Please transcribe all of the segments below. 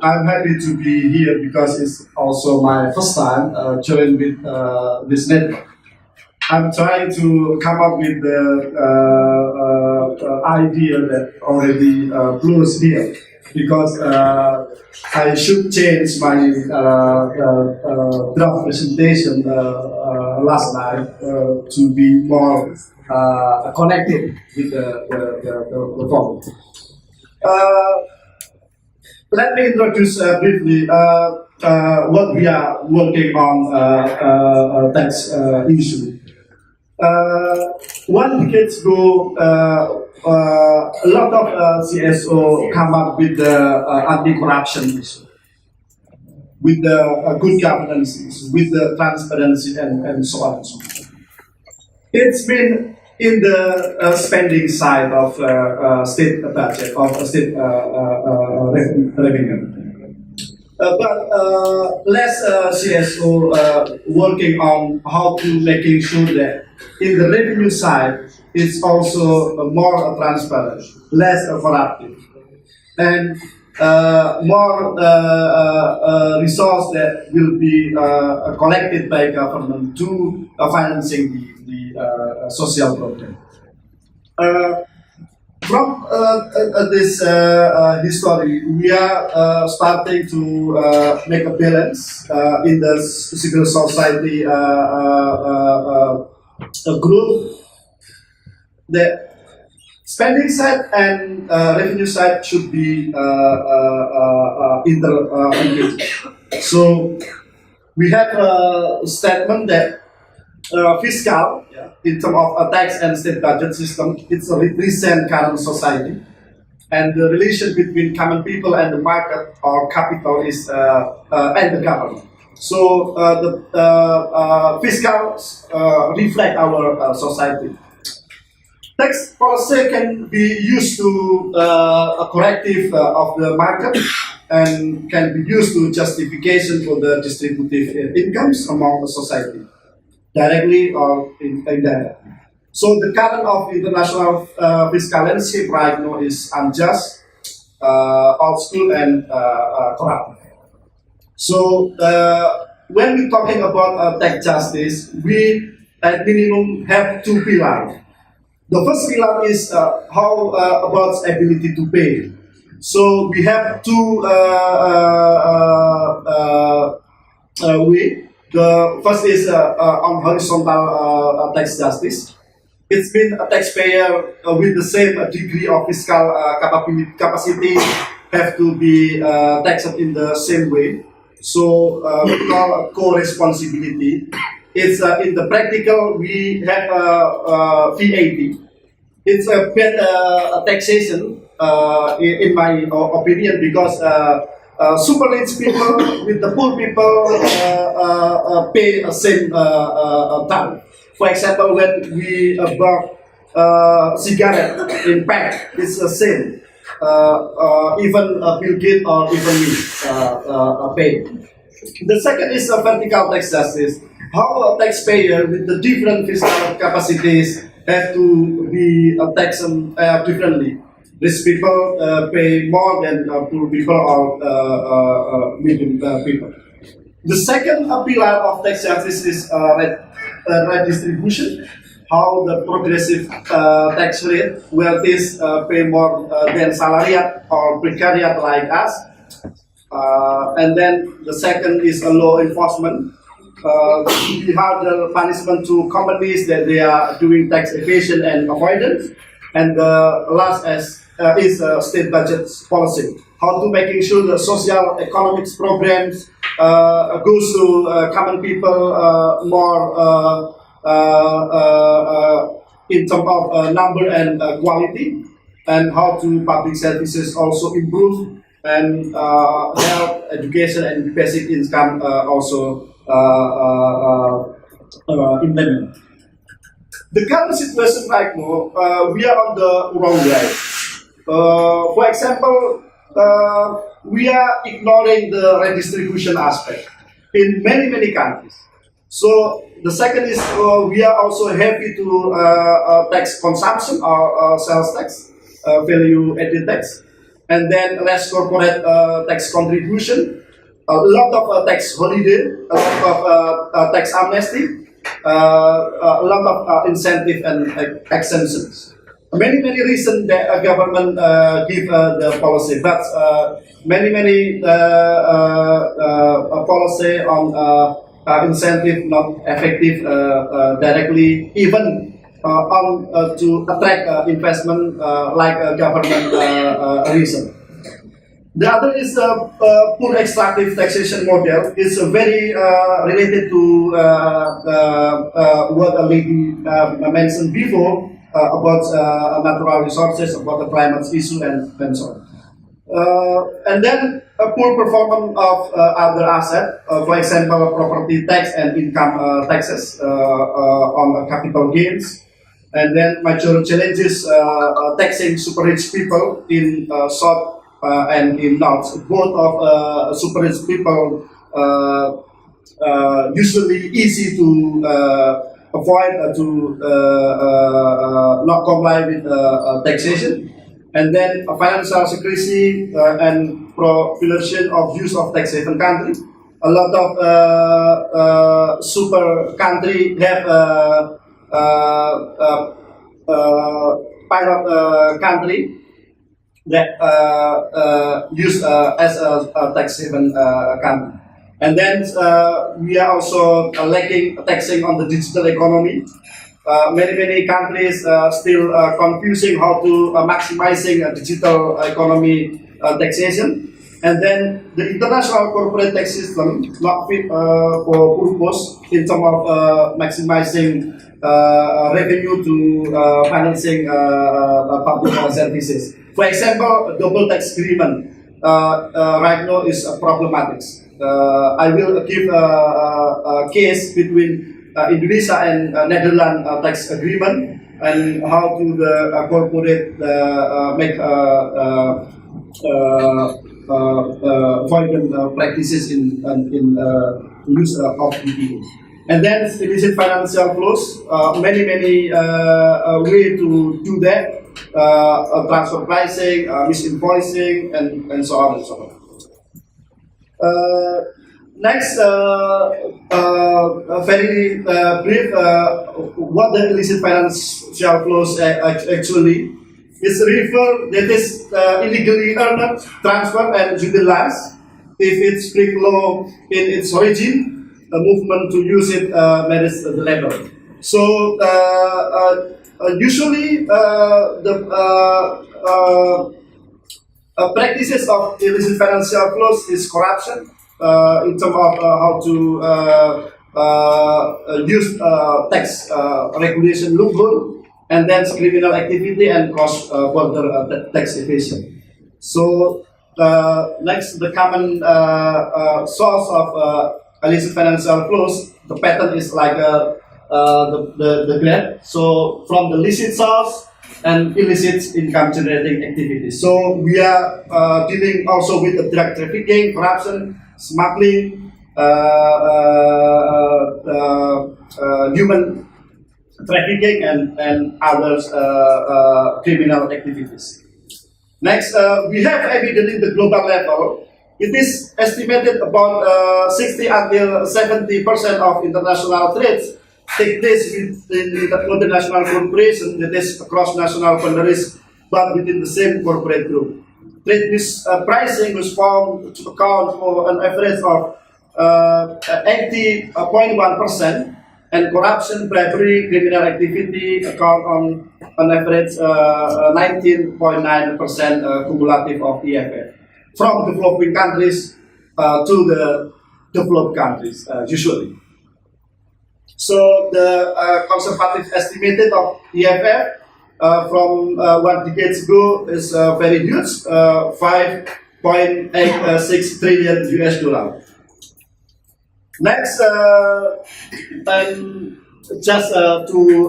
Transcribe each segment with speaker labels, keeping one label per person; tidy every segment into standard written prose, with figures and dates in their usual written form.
Speaker 1: I'm happy to be here because it's also my first time joining with this network. I'm trying to come up with the idea that already flows here because I should change my draft presentation last night to be more connected with the form. Let me introduce briefly what we are working on tax issue. One decade ago, a lot of CSO come up with the anti-corruption issue, with the good governance issue, with the transparency and so on and so forth. It's been in the spending side of state budget, of state revenue. But less CSO working on how to making sure that in the revenue side it's also more transparent, less corruptive, and more resource that will be collected by government to financing the social program. From this history, we are starting to make a balance in the civil society group. The spending side and revenue side should be interengaged. So we have a statement that fiscal, in terms of tax and state budget system, it's a represent current society, and the relation between common people and the market or capital is and the government. So the fiscal reflect our society. Tax policy can be used to a corrective of the market and can be used to justification for the distributive incomes among the society, directly or indirectly. So the current of international fiscal landscape right now is unjust, old school, and corrupt. So when we're talking about tax justice, we at minimum have two pillars. The first pillar is how about ability to pay. So we have two ways. The first is on horizontal tax justice. It's been a taxpayer with the same degree of fiscal capacity have to be taxed in the same way. So we call co-responsibility. It's in the practical we have VAT. It's a better taxation in my opinion because. Super rich people with the poor people pay the same time. For example, when we bought cigarette in pack, it's the same. Even Bill Gates or even me pay. The second is vertical tax justice. How a taxpayer with the different fiscal capacities have to be taxed differently. Rich people pay more than poor people or medium people. The second pillar of tax justice is redistribution. How the progressive tax rate, where this pay more than salariat or precariat like us. And then the second is a law enforcement. We have the punishment to companies that they are doing tax evasion and avoidance. And the last is state budget policy. How to making sure the social economics programs goes to common people more in terms of number and quality, and how to public services also improve, and health, education, and basic income also implement. The current situation right now, we are on the wrong way. For example, we are ignoring the redistribution aspect in many countries. So the second is we are also happy to tax consumption or sales tax, value added tax. and then less corporate tax contribution, a lot of tax holiday, a lot of tax amnesty, a lot of incentive and exemptions. Many reasons that a government give the policy, but many policy on incentive not effective directly, even on to attract investment like government reason. The other is the poor extractive taxation model. It's very related to what a lady mentioned before about natural resources, about the climate issue, and so on. And then a poor performance of other assets, for example, property tax and income taxes on capital gains. And then major challenges taxing super rich people in South and in North. Both of super rich people usually easy to avoid to not comply with taxation. And then financial secrecy and proliferation of use of tax haven country. A lot of super country have pilot country that use as a tax haven country. And then we are also lacking taxing on the digital economy. Many countries still confusing how to maximizing digital economy taxation. And then the international corporate tax system not fit for purpose in terms of maximizing revenue to financing public services. For example, a double tax agreement right now is problematic. I will give a case between Indonesia and Netherlands tax agreement and how to the corporate make foreign practices in use of DPA. And then illicit financial flows, many way to do that, transfer pricing, misinvoicing, and so on and so on. Next, very brief, what the illicit financial flows actually is refer that is illegally earned, transferred, and utilized. If it's strict law in its origin, a movement to use it merits the label. So usually the practices of illicit financial flows is corruption in terms of how to use tax regulation loophole, and then criminal activity and cross-border tax evasion. So next, the common source of illicit financial flows, the pattern is like the graph. So from the licit source and illicit income generating activities. So we are dealing also with the drug trafficking, corruption, smuggling, human trafficking, and others criminal activities. Next, we have evidence in the global level. It is estimated about 60 until 70% of international trades take place within multinational corporations, that is across national boundaries, but within the same corporate group. Trade pricing was found to account for an average of 80.1%, and corruption, bribery, criminal activity account on an average 19.9% cumulative of EFF from developing countries to the developed countries usually. So the conservative estimated of EFF from 1 decade ago is very huge, 5.86 trillion US dollar. Next, just to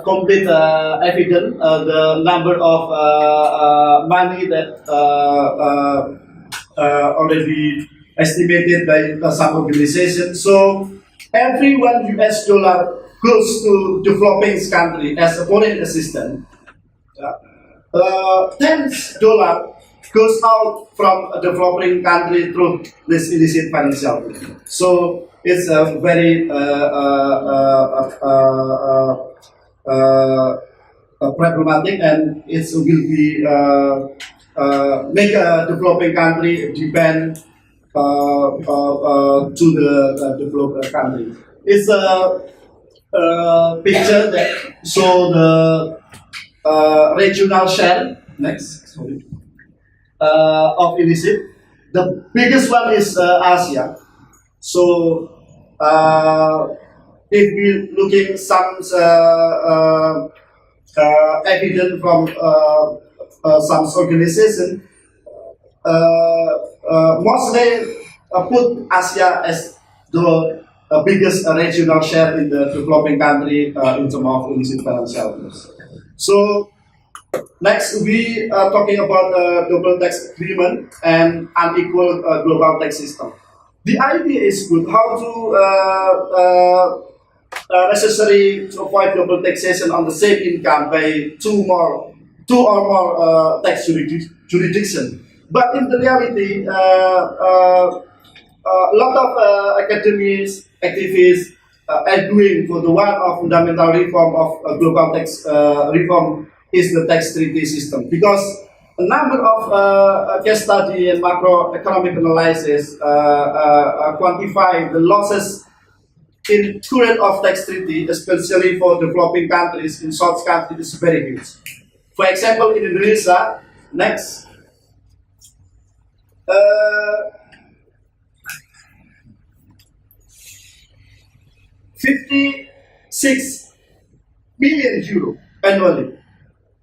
Speaker 1: complete evidence, the number of money that already estimated by some organizations. So every $1 US goes to developing country as a foreign assistance. $10 goes out from a developing country through this illicit financial. So it's a very problematic, and it will be make a developing country depend to the developed country. It's a picture that show the regional share. Next, sorry. Of illicit. The biggest one is Asia. So if we looking some evidence from some organization, mostly put Asia as the biggest regional share in the developing country in terms of illicit financial flows. So next, we are talking about double tax agreement and unequal global tax system. The idea is good. How to necessary to avoid double taxation on the same income by two or more tax jurisdiction. But in the reality, a lot of academics, activists are doing for the one of fundamental reform of global tax reform is the tax treaty system, because a number of case study and macroeconomic analysis quantify the losses in current of tax treaty, especially for developing countries. In such countries, is very huge. For example, in Indonesia, next. 56 billion euro annually,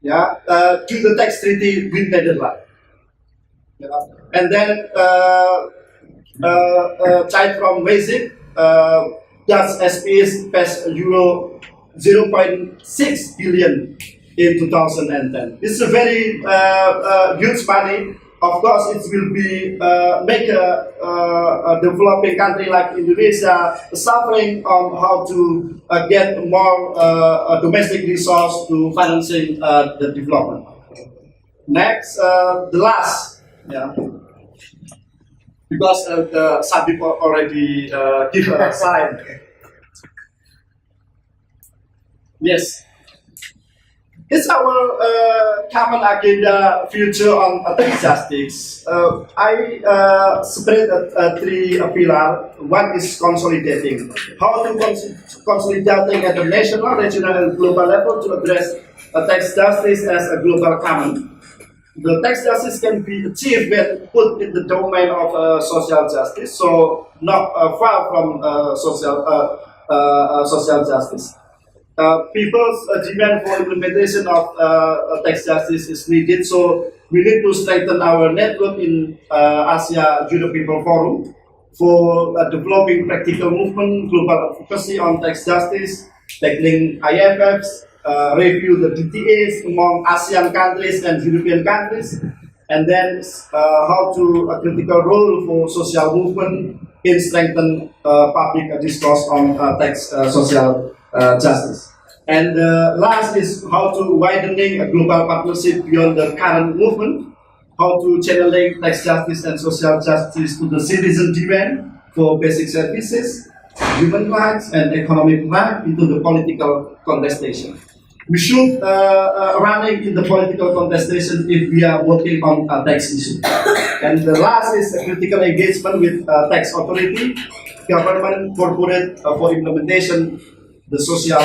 Speaker 1: to the tax treaty with Netherlands. And then child from basic, Dutch SPS passed euro 0.6 billion in 2010. It's a very huge money. Of course, it will be make a developing country like Indonesia suffering on how to get more domestic resource to financing the development. Next, the last, because some people already give a sign. Yes. It's our common agenda future on tax justice. I spread three pillars. One is consolidating. How to consolidating at the national, regional, and global level to address tax justice as a global common. The tax justice can be achieved when put in the domain of social justice, so not far from social justice. People's demand for implementation of tax justice is needed, so we need to strengthen our network in Asia Judo People Forum for developing practical movement, global advocacy on tax justice, tackling IFFs, review the DTAs among ASEAN countries and European countries, and then how to a critical role for social movement in strengthen public discourse on tax social justice. And last is how to widening a global partnership beyond the current movement, how to channeling tax justice and social justice to the citizen demand for basic services, human rights and economic rights into the political contestation. We should running in the political contestation if we are working on a tax issue. And the last is a critical engagement with tax authority, government, corporate for implementation, the social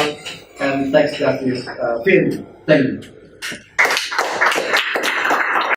Speaker 1: and tax justice field. Thank you.